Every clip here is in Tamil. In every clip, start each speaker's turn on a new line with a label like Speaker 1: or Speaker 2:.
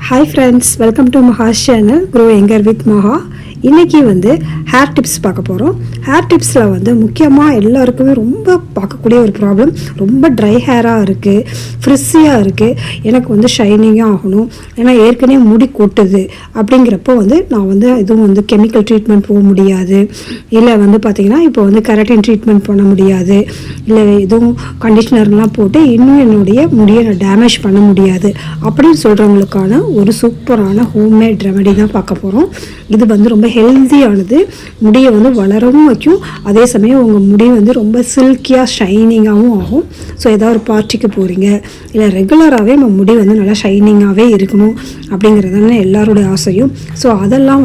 Speaker 1: Hi friends, welcome to MAHA's channel Grow Younger with MAHA. இன்றைக்கி ஹேர் டிப்ஸ் பார்க்க போகிறோம். ஹேர் டிப்ஸில் முக்கியமாக எல்லாருக்குமே ரொம்ப பார்க்கக்கூடிய ஒரு ப்ராப்ளம், ரொம்ப ட்ரை ஹேராக இருக்குது, ஃப்ரிஸ்ஸியாக இருக்குது, எனக்கு ஷைனிங்காக ஆகணும், ஏன்னா ஏற்கனவே முடி கொட்டுது அப்படிங்கிறப்போ நான் எதுவும் கெமிக்கல் ட்ரீட்மெண்ட் போக முடியாது, இல்லை பார்த்திங்கன்னா இப்போ கெரட்டின் ட்ரீட்மெண்ட் பண்ண முடியாது, இல்லை எதுவும் கண்டிஷ்னர்லாம் போட்டு இன்னும் என்னுடைய முடியை நான் டேமேஜ் பண்ண முடியாது அப்படின்னு சொல்கிறவங்களுக்கான ஒரு சூப்பரான ஹோம்மேட் ரெமெடி தான் பார்க்க போகிறோம். இது ரொம்ப ஹெல்த்தியானது, முடியை வளரவும் வைக்கும், அதே சமயம் உங்கள் முடி ரொம்ப சில்கியாக ஷைனிங்காகவும் ஆகும். ஸோ ஏதாவது ஒரு பார்ட்டிக்கு போகிறீங்க, இல்லை ரெகுலராகவே நம்ம முடி நல்லா ஷைனிங்காகவே இருக்கணும் அப்படிங்கிறதான எல்லாருடைய ஆசையும். ஸோ அதெல்லாம்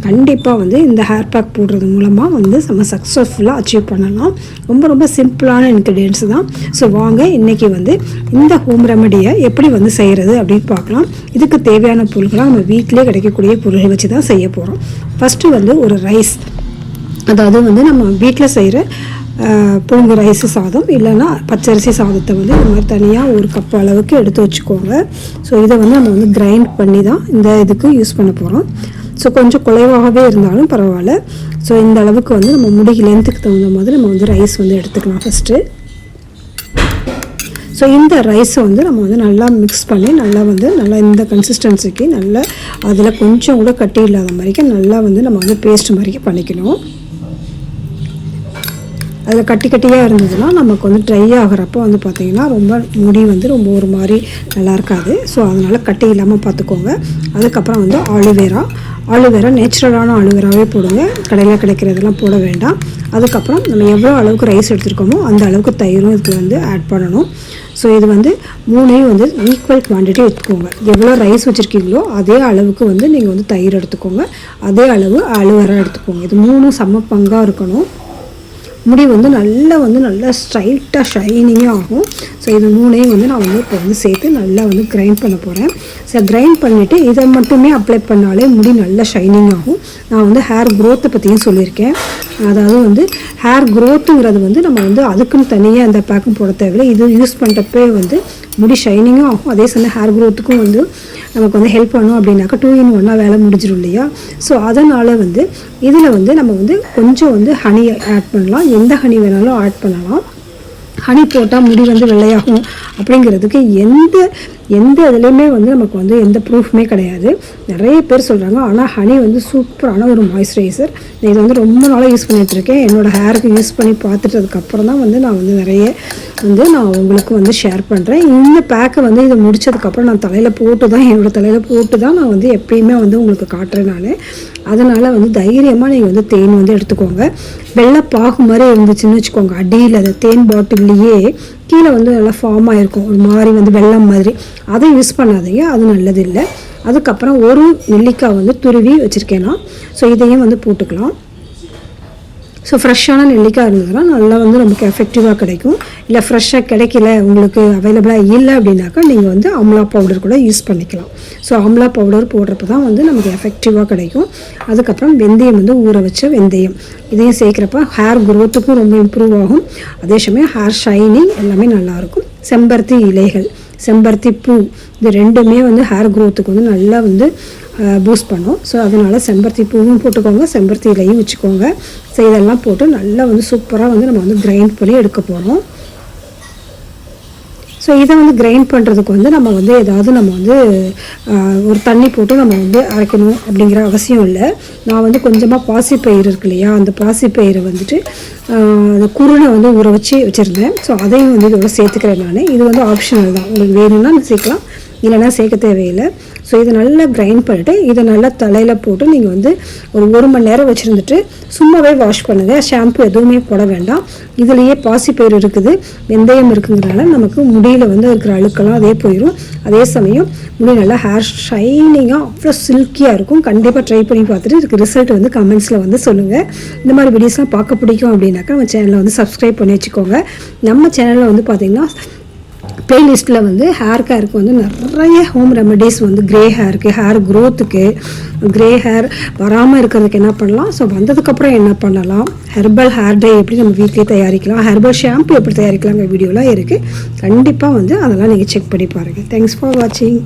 Speaker 1: கண்டிப்பாக இந்த ஹேர் பேக் போடுறது மூலமாக நம்ம சக்ஸஸ்ஃபுல்லாக அச்சீவ் பண்ணலாம். ரொம்ப ரொம்ப சிம்பிளான இன்க்ரீடியன்ட்ஸ் தான். ஸோ வாங்க இன்றைக்கி இந்த ஹோம் ரெமெடியை எப்படி செய்கிறது அப்படின்னு பார்க்கலாம். இதுக்கு தேவையான பொருட்களாக நம்ம வீட்டிலே கிடைக்கக்கூடிய பொருள்கள் வச்சு தான் செய்ய போகிறோம். ஃபஸ்ட்டு ஒரு ரைஸ், அதாவது நம்ம வீட்டில் செய்கிற பொங்கு ரைஸ் சாதம் இல்லைன்னா பச்சரிசி சாதத்தை இந்த மாதிரி தனியாக ஒரு கப் அளவுக்கு எடுத்து வச்சுக்கோங்க. ஸோ இதை நம்ம கிரைண்ட் பண்ணி தான் இந்த இதுக்கு யூஸ் பண்ண போகிறோம். ஸோ கொஞ்சம் குறைவாகவே இருந்தாலும் பரவாயில்ல. ஸோ இந்த அளவுக்கு நம்ம முடி லென்த்துக்கு தகுந்த மாதிரி நம்ம ரைஸ் எடுத்துக்கலாம் ஃபஸ்ட்டு. ஸோ இந்த ரைஸை நம்ம நல்லா மிக்ஸ் பண்ணி நல்லா இந்த கன்சிஸ்டன்சிக்கு நல்லா அதில் கொஞ்சம் கூட கட்டி இல்லாத மாதிரிக்கு நல்லா நம்ம பேஸ்ட் மாதிரிக்கு பண்ணிக்கணும். அதில் கட்டி கட்டியாக இருந்ததுன்னா நமக்கு ட்ரை ஆகிறப்போ பார்த்திங்கன்னா ரொம்ப முடி ரொம்ப ஒரு மாதிரி நல்லா இருக்காது. ஸோ அதனால் கட்டி இல்லாமல் பார்த்துக்கோங்க. அதுக்கப்புறம் ஆலுவேரா நேச்சுரலான ஆலுவேராவே போடுங்க, கடையில் கிடைக்கிறதெல்லாம் போட வேண்டாம். அதுக்கப்புறம் நம்ம எவ்வளோ அளவுக்கு ரைஸ் எடுத்துருக்கோமோ அந்த அளவுக்கு தயிரும் இதுக்கு ஆட் பண்ணணும். ஸோ இது மூணையும் ஈக்குவல் குவான்டிட்டி எடுத்துக்கோங்க. எவ்வளோ ரைஸ் வச்சுருக்கீங்களோ அதே அளவுக்கு நீங்கள் தயிர் எடுத்துக்கோங்க, அதே அளவு ஆலுவேரா எடுத்துக்கோங்க. இது மூணும் சம பங்காக இருக்கணும். முடி நல்லா ஸ்ட்ரைட்டாக ஷைனிங்காக ஆகும். ஸோ இது மூணையும் நான் இப்போ சேர்த்து நல்லா கிரைண்ட் பண்ண போகிறேன். ஸோ கிரைண்ட் பண்ணிவிட்டு இதை மட்டுமே அப்ளை பண்ணாலே முடி நல்லா ஷைனிங் ஆகும். நான் ஹேர் க்ரோத்தை பற்றியும் சொல்லியிருக்கேன். அதாவது ஹேர் க்ரோத்துங்கிறது நம்ம அதுக்குன்னு தனியாக அந்த பேக்கும் போட தேவையில்லை. இது யூஸ் பண்ணுறப்பே முடி ஷைனிங்கும் ஆகும், அதே சமயம் ஹேர் க்ரோத்துக்கும் நமக்கு ஹெல்ப் பண்ணும். அப்படின்னாக்கா 2 in 1 வேலை முடிஞ்சிடும் இல்லையா. ஸோ அதனால் இதில் நம்ம கொஞ்சம் ஹனி ஆட் பண்ணலாம். எந்த ஹனி வேணாலும் ஆட் பண்ணலாம். ஹனி போட்டால் முடி வெள்ளையாகும் அப்படிங்கிறதுக்கு எந்த இதுலேயுமே நமக்கு எந்த ப்ரூஃப்மே கிடையாது. நிறைய பேர் சொல்கிறாங்க. ஆனால் ஹனி சூப்பரான ஒரு மாய்ஸ்சரைசர். நான் இதை ரொம்ப நாளாக யூஸ் பண்ணிகிட்ருக்கேன். என்னோடய ஹேருக்கு யூஸ் பண்ணி பார்த்துட்டதுக்கப்புறம் தான் நான் நிறைய நான் உங்களுக்கு ஷேர் பண்ணுறேன். இந்த பேக்கை இதை முடித்ததுக்கப்புறம் நான் தலையில் போட்டு தான் என்னோடய தலையில் போட்டு தான் நான் எப்பயுமே உங்களுக்கு காட்டுறேன். நான் அதனால் தைரியமாக நீங்கள் தேன் எடுத்துக்கோங்க. வெள்ளைப்பாகு மாதிரி இருந்துச்சுன்னு வச்சுக்கோங்க. அடியில் அந்த தேன் பாட்டில்லையே கீழே நல்லா ஃபார்ம் ஆகிருக்கும் ஒரு மாதிரி வெள்ளம் மாதிரி. அதை யூஸ் பண்ணாதீங்க, அது நல்லது இல்லை. அதுக்கப்புறம் ஒரு நெல்லிக்காய் துருவி வச்சுருக்கேன்னா, ஸோ இதையும் போட்டுக்கலாம். ஸோ ஃப்ரெஷ்ஷான நெல்லிக்காய் இருந்ததுன்னா நல்லா நமக்கு எஃபெக்டிவாக கிடைக்கும். இல்லை ஃப்ரெஷ்ஷாக கிடைக்கல, உங்களுக்கு அவைலபிளாக இல்லை அப்படின்னாக்கா நீங்கள் ஆம்லா பவுடர் கூட யூஸ் பண்ணிக்கலாம். ஸோ ஆம்லா பவுடர் போடுறப்ப தான் நமக்கு எஃபெக்டிவாக கிடைக்கும். அதுக்கப்புறம் வெந்தயம் ஊற வச்ச வெந்தயம் இதையும் சேர்க்குறப்ப ஹேர் க்ரோத்துக்கும் ரொம்ப இம்ப்ரூவ் ஆகும். அதே சமயம் ஹேர் ஷைனிங் எல்லாமே நல்லாயிருக்கும். செம்பருத்தி இலைகள், செம்பருத்தி பூ, இது ரெண்டுமே ஹேர் க்ரோத்துக்கு நல்லா பூஸ்ட் பண்ணும். ஸோ அதனால் செம்பருத்தி பூவும் போட்டுக்கோங்க, செம்பருத்தி இலையும் வச்சுக்கோங்க. ஸோ இதெல்லாம் போட்டு நல்லா சூப்பராக நம்ம கிரைண்ட் பண்ணி எடுக்க போகிறோம். ஸோ இதை கிரைண்ட் பண்ணுறதுக்கு நம்ம ஏதாவது நம்ம ஒரு தண்ணி போட்டு நம்ம அரைக்கணும் அப்படிங்கிற அவசியம் இல்லை. நான் கொஞ்சமாக பாசிப்பயிறு இருக்கு இல்லையா, அந்த பாசிப்பயிரை அந்த குருணை ஊற வச்சு வச்சுருந்தேன். ஸோ அதையும் இதோட சேர்த்துக்கிறேன் நான். இது ஆப்ஷனல் தான், உங்களுக்கு வேணும்னா சேர்க்கலாம், இல்லைனா சேர்க்க தேவையில்லை. ஸோ இதை நல்லா கிரைண்ட் பண்ணிவிட்டு இதை நல்லா தலையில் போட்டு நீங்கள் ஒரு 1 மணி நேரம் வச்சுருந்துட்டு சும்மாவே வாஷ் பண்ணுங்கள். ஷாம்பு எதுவுமே போட வேண்டாம். இதுலேயே பாசிப்பயிறு இருக்குது, வெந்தயம் இருக்குங்கிறனால நமக்கு முடியில் இருக்கிற அழுக்கெல்லாம் அதே போயிடும். அதே சமயம் முடி நல்லா ஹேர் ஷைனிங்காக அவ்வளோ சில்கியாக இருக்கும். கண்டிப்பாக ட்ரை பண்ணி பார்த்துட்டு இதுக்கு ரிசல்ட் கமெண்ட்ஸில் சொல்லுங்கள். இந்த மாதிரி வீடியோஸ்லாம் பார்க்க பிடிக்கும் அப்படின்னாக்கா நம்ம சேனலை சப்ஸ்கிரைப் பண்ணி வச்சுக்கோங்க. நம்ம சேனலில் பார்த்திங்கன்னா பிளேலிஸ்ட்டில் ஹேர் கேருக்கு நிறைய ஹோம் ரெமெடிஸ் க்ரே ஹேருக்கு, ஹேர் க்ரோத்துக்கு, க்ரே ஹேர் வராமல் இருக்கிறதுக்கு என்ன பண்ணலாம், ஸோ வந்ததுக்கப்புறம் என்ன பண்ணலாம், ஹெர்பல் ஹேர் டை எப்படி நம்ம வீட்லேயே தயாரிக்கலாம், ஹெர்பல் ஷாம்பு எப்படி தயாரிக்கலாங்கிற வீடியோலாம் இருக்குது. கண்டிப்பாக அதெல்லாம் நீங்கள் செக் பண்ணி பாருங்கள். தேங்க்ஸ் ஃபார் வாட்சிங்.